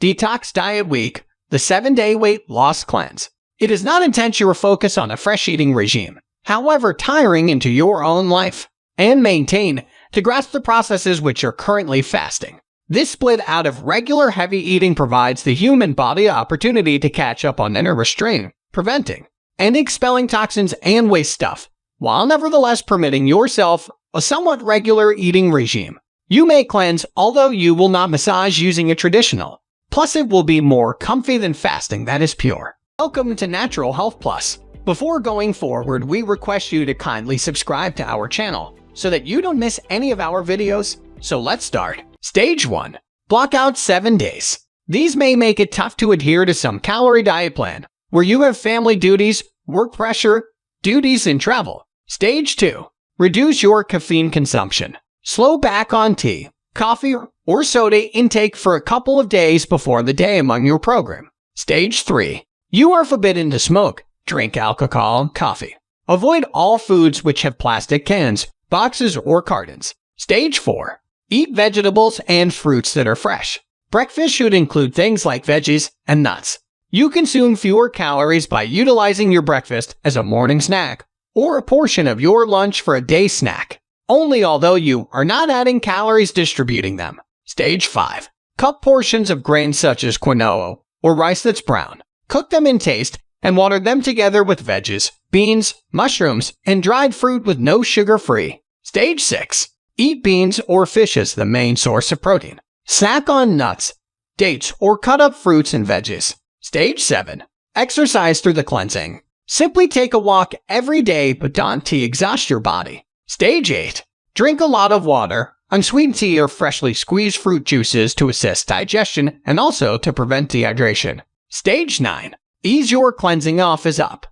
Detox Diet Week, the 7-day weight loss cleanse. It is not intended to focus on a fresh eating regime, however tiring into your own life, and maintain to grasp the processes which are currently fasting. This split out of regular heavy eating provides the human body an opportunity to catch up on inner restraint, preventing and expelling toxins and waste stuff, while nevertheless permitting yourself a somewhat regular eating regime. You may cleanse, although you will not massage using a traditional. Plus, it will be more comfy than fasting that is pure. Welcome to Natural Health Plus. Before going forward, we request you to kindly subscribe to our channel so that you don't miss any of our videos. So let's start. Stage 1. Block out 7 days. These may make it tough to adhere to some calorie diet plan, where you have family duties, work pressure, duties, and travel. Stage 2. Reduce your caffeine consumption. Slow back on tea, coffee, or soda intake for a couple of days before the day among your program. Stage 3. You are forbidden to smoke, drink alcohol, and coffee. Avoid all foods which have plastic cans, boxes, or cartons. Stage 4. Eat vegetables and fruits that are fresh. Breakfast should include things like veggies and nuts. You consume fewer calories by utilizing your breakfast as a morning snack or a portion of your lunch for a day snack, only although you are not adding calories distributing them. Stage 5. Cut portions of grains such as quinoa or rice that's brown. Cook them in taste and water them together with veggies, beans, mushrooms, and dried fruit with no sugar-free. Stage 6. Eat beans or fish as the main source of protein. Snack on nuts, dates, or cut up fruits and veggies. Stage 7. Exercise through the cleansing. Simply take a walk every day but don't exhaust your body. Stage 8. Drink a lot of water, unsweetened tea, or freshly squeezed fruit juices to assist digestion and also to prevent dehydration. Stage 9. Ease your cleansing off is up.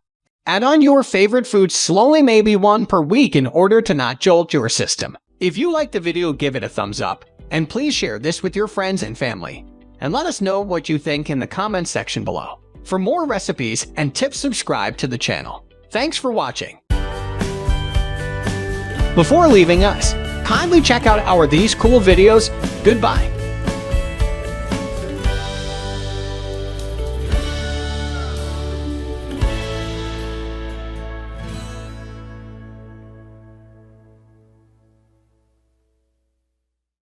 Add on your favorite foods slowly, maybe one per week, in order to not jolt your system. If you liked the video, give it a thumbs up, and please share this with your friends and family. And let us know what you think in the comments section below. For more recipes and tips, subscribe to the channel. Thanks for watching. Before leaving us, kindly check out our these cool videos. Goodbye.